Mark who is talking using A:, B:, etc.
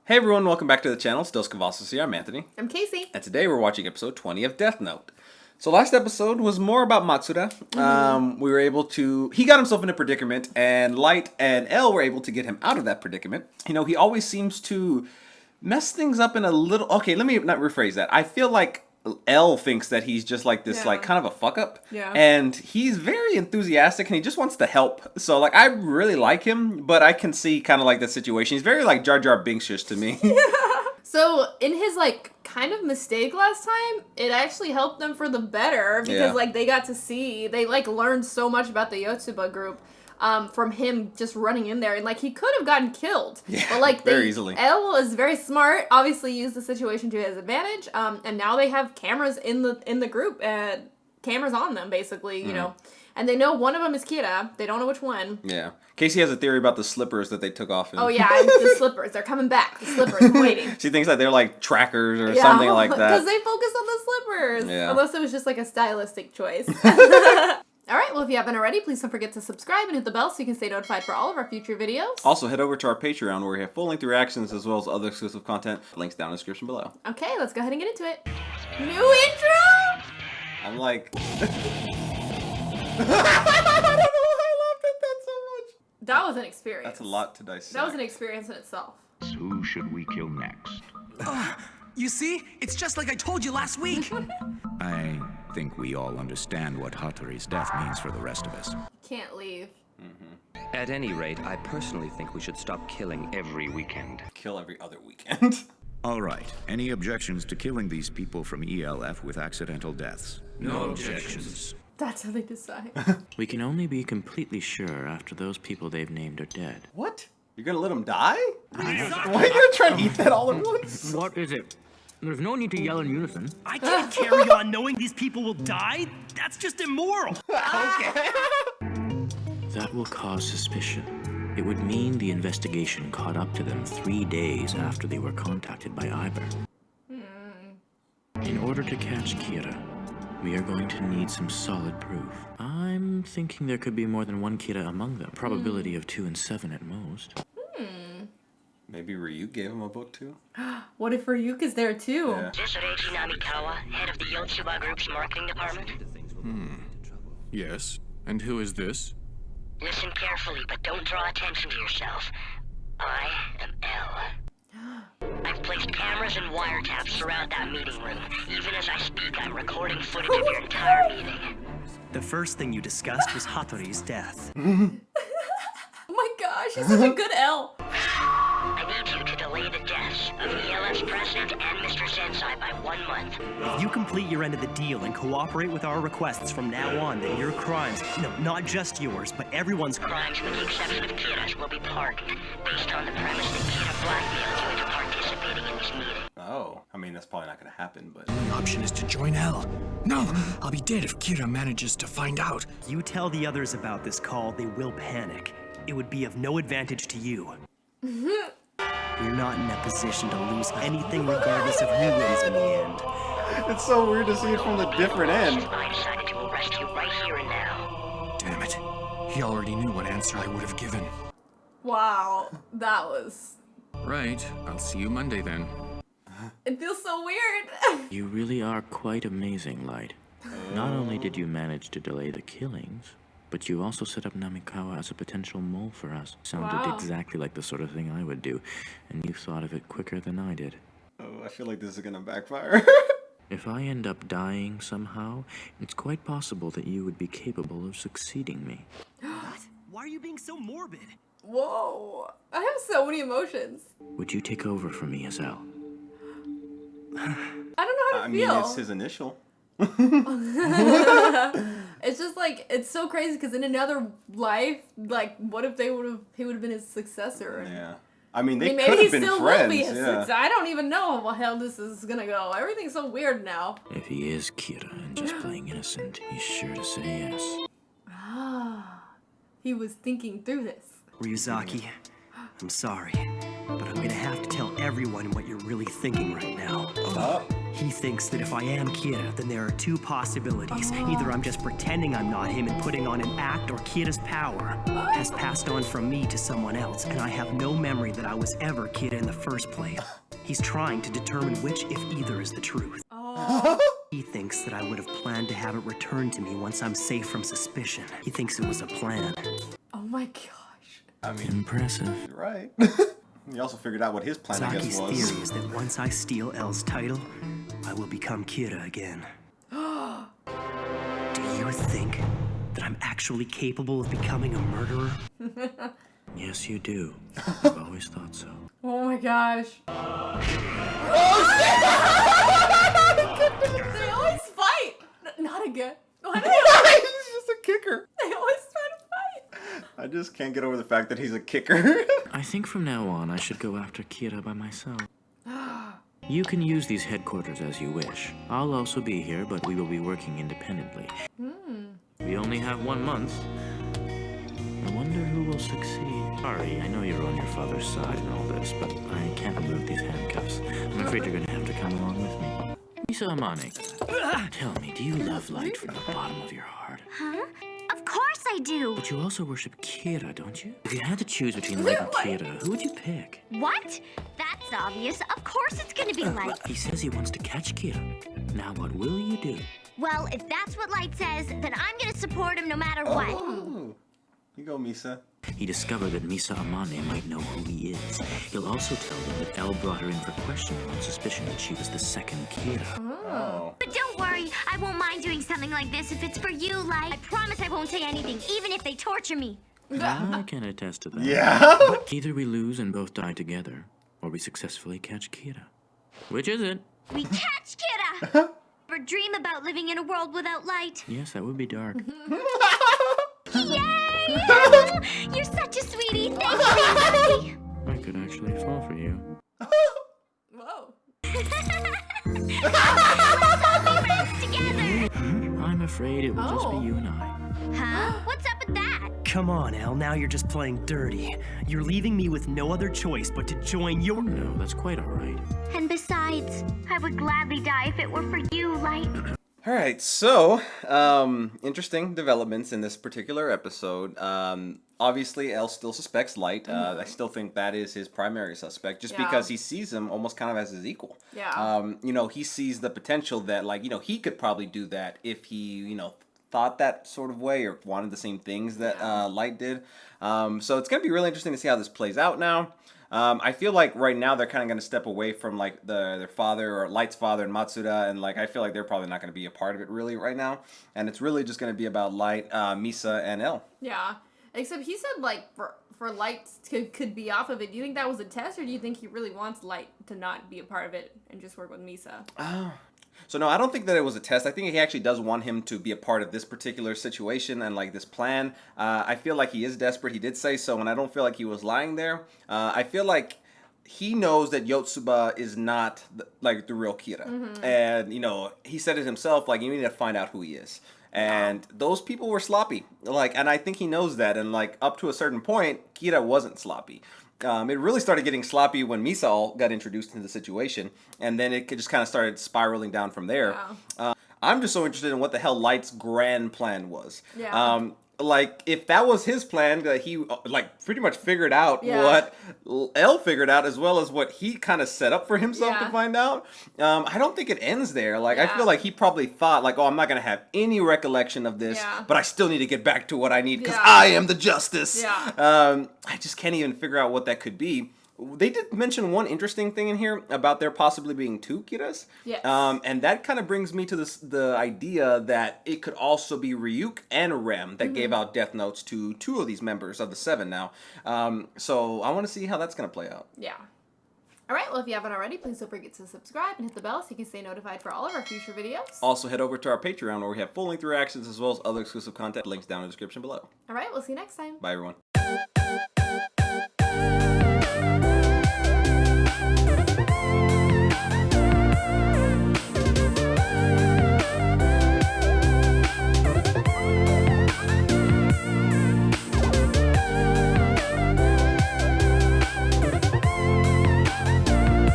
A: Hey everyone, welcome back to the channel. Still Cavazos here. I'm Anthony.
B: I'm Casey.
A: And today we're watching episode 20 of Death Note. So last episode was more about Matsuda. We were able to... He got himself in a predicament, and Light and L were able to get him out of that predicament. You know, he always seems to mess things up in a little... Okay, let me not rephrase that. I feel like L thinks that he's just like this, like, kind of a fuck-up.
B: Yeah.
A: And he's very enthusiastic, and he just wants to help. So, like, I really like him, but I can see kind of like the situation. He's very, like, Jar Jar Binks-ish to me.
B: So, in his, like, kind of mistake last time, it actually helped them for the better because, like, they got to see, they, like, learned so much about the Yotsuba Group from him just running in there. And, like, he could have gotten killed.
A: Yeah,
B: but, like,
A: very easily.
B: L is very smart, obviously used the situation to his advantage. And now they have cameras in the group, cameras on them, basically, you know. And they know one of them is Kira. They don't know which one.
A: Yeah. Casey has a theory about the slippers that they took off.
B: Oh, yeah, the slippers. They're coming back. The slippers. I'm waiting.
A: She thinks that they're like trackers or something like that.
B: Because they focus on the slippers.
A: Yeah.
B: Unless it was just like a stylistic choice. Alright, well if you haven't already, please don't forget to subscribe and hit the bell so you can stay notified for all of our future videos.
A: Also, head over to our Patreon where we have full-length reactions as well as other exclusive content. Links down in the description below.
B: Okay, let's go ahead and get into it. New intro!
A: I'm like... I don't know why I laughed at that so much.
B: That was an experience.
A: That's a lot to dissect.
B: That was an experience in itself.
C: Who should we kill next?
D: You see? It's just like I told you last week.
C: I think we all understand what Hattori's death means for the rest of us.
B: Can't leave.
E: At any rate, I personally think we should stop killing every weekend.
A: Kill every other weekend.
C: All right. Any objections to killing these people from ELF with accidental deaths?
D: No objections.
B: That's how they decide.
F: We can only be completely sure after those people they've named are dead.
A: What? You're gonna let them die? Why are you gonna try and eat that all at once?
F: What is it? There's no need to yell in unison.
D: I can't carry on knowing these people will die. That's just immoral.
A: Okay.
F: That will cause suspicion. It would mean the investigation caught up to them 3 days after they were contacted by Iber. In order to catch Kira, we are going to need some solid proof. I'm thinking there could be more than one Kira among them. Probability of 2 in 7 at most.
A: Maybe Ryu gave him a book too?
B: What if Ryuka's there too?
A: Yeah.
G: This is Reiji Namikawa, head of the Yotsuba Group's marketing department.
H: Yes, and who is this?
G: Listen carefully, but don't draw attention to yourself. I am L. I've placed cameras and wiretaps throughout that meeting room. Even as I speak, I'm recording footage of your entire meeting.
D: The first thing you discussed was Hattori's death.
B: Oh my gosh, he's such a good L.
G: I need you to delay the deaths of ELF's president and Mr. Sensei by 1 month.
D: If you complete your end of the deal and cooperate with our requests from now on, then your crimes, no, not just yours, but everyone's
G: Crimes with the exception of Kira's will be pardoned, based on the premise that Kira blackmailed you into participating in this meeting.
A: Oh, I mean, that's probably not gonna happen, but...
I: The option is to join L. No, I'll be dead if Kira manages to find out.
D: You tell the others about this call, they will panic. It would be of no advantage to you. You're not in a position to lose anything regardless of who wins in the end.
A: It's so weird to see it from the different end.
G: I decided to arrest you right here and now.
I: Damn it. He already knew what answer I would have given.
B: Wow, that was...
H: Right, I'll see you Monday then.
B: It feels so weird.
F: You really are quite amazing, Light. Not only did you manage to delay the killings, but you also set up Namikawa as a potential mole for us. Sounded exactly like the sort of thing I would do, and you thought of it quicker than I did.
A: Oh, I feel like this is gonna backfire.
F: If I end up dying somehow, it's quite possible that you would be capable of succeeding me.
D: What? Why are you being so morbid?
B: Whoa, I have so many emotions.
F: Would you take over for me as L?
B: I don't know how to feel.
A: I mean, it's his initial.
B: It's just like, it's so crazy because in another life, like, what if he would have been his successor?
A: Yeah. I mean, they
B: maybe
A: could
B: he
A: have been
B: still
A: friends.
B: will be his
A: Yeah.
B: successor. I don't even know how the hell this is gonna go. Everything's so weird now.
F: If he is Kira and just playing innocent, he's sure to say yes.
B: Ah, he was thinking through this.
D: Ryuzaki, I'm sorry, but I'm gonna have to tell everyone what you're really thinking right now. He thinks that if I am Kira, then there are two possibilities. Either I'm just pretending I'm not him and putting on an act, or Kira's power has passed on from me to someone else, and I have no memory that I was ever Kira in the first place. He's trying to determine which, if either, is the truth. He thinks that I would have planned to have it returned to me once I'm safe from suspicion. He thinks it was a plan.
B: Oh my gosh.
A: I mean,
F: Impressive.
A: you're right. He also figured out what his plan, I guess,
D: Zaki's
A: was.
D: theory is that once I steal L's title, I will become Kira again. Do you think that I'm actually capable of becoming a murderer?
F: Yes, you do. I've always thought so.
B: Oh my gosh. They always fight. Not again. Why do
A: He's just a kicker.
B: they always try to fight?
A: I just can't get over the fact that he's a kicker.
F: I think from now on I should go after Kira by myself. You can use these headquarters as you wish. I'll also be here, but we will be working independently. We only have 1 month. I wonder who will succeed. Sorry, I know you're on your father's side and all this, but I can't remove these handcuffs. I'm afraid you're gonna have to come along with me. Misa Amane, tell me, do you love Light from the bottom of your heart?
J: Huh? Of course I do.
F: But you also worship Kira, don't you? If you had to choose between Light and Kira, who would you pick?
J: What? That's obvious. Of course it's gonna be Light.
F: He says he wants to catch Kira. Now what will you do?
J: Well, if that's what Light says, then I'm gonna support him no matter what.
A: Oh. You go, Misa.
F: He discovered that Misa Amane might know who he is. He'll also tell them that El brought her in for questioning on suspicion that she was the second Kira.
A: Oh.
J: But don't worry, I won't mind doing something like this if it's for you, Light. I promise I won't say anything, even if they torture me.
F: I can attest to that.
A: Yeah.
F: Either we lose and both die together, or we successfully catch Kira. Which is it?
J: We catch Kira! Ever dream about living in a world without Light?
F: Yes, that would be dark.
J: Yay! You're such a sweetie. Thank you, baby.
F: I could actually fall for you.
B: Whoa.
J: Let's all be friends together.
F: I'm afraid it will just be you and I.
J: Huh? What's up with that?
D: Come on, El, now you're just playing dirty. You're leaving me with no other choice but to join your...
F: No, that's quite all right.
J: And besides, I would gladly die if it were for you, Light.
A: All right, so interesting developments in this particular episode. Obviously, El still suspects Light. I still think that is his primary suspect, just because he sees him almost kind of as his equal.
B: Yeah.
A: You know, he sees the potential that, like, you know, he could probably do that if he, you know, thought that sort of way or wanted the same things that Light did. So it's going to be really interesting to see how this plays out now. I feel like right now they're kind of going to step away from like their father or Light's father and Matsuda, and like I feel like they're probably not going to be a part of it really right now, and it's really just going to be about Light, Misa, and El.
B: Yeah, except he said like for Light could be off of it. Do you think that was a test, or do you think he really wants Light to not be a part of it and just work with Misa?
A: So no, I don't think that it was a test. I think he actually does want him to be a part of this particular situation and like this plan. I feel like he is desperate. He did say so, and I don't feel like he was lying there. I feel like he knows that Yotsuba is not like the real Kira, and you know he said it himself. Like you need to find out who he is. And those people were sloppy. Like, and I think he knows that. And like up to a certain point, Kira wasn't sloppy. It really started getting sloppy when Misal got introduced into the situation, and then it just kind of started spiraling down from there.
B: Wow.
A: I'm just so interested in what the hell Light's grand plan was.
B: Yeah.
A: Like, if that was his plan, that he, like, pretty much figured out what El figured out, as well as what he kind of set up for himself to find out, I don't think it ends there. Like, I feel like he probably thought, like, oh, I'm not going to have any recollection of this, but I still need to get back to what I need, because I am the justice. I just can't even figure out what that could be. They did mention one interesting thing in here about there possibly being two Kiras.
B: Yes.
A: And that kind of brings me to the idea that it could also be Ryuk and Rem that gave out death notes to two of these members of the 7 now. So I want to see how that's going to play out.
B: Yeah. All right, well, if you haven't already, please don't forget to subscribe and hit the bell so you can stay notified for all of our future videos.
A: Also, head over to our Patreon where we have full-length reactions as well as other exclusive content. Links down in the description below.
B: All right, we'll see you next time.
A: Bye, everyone.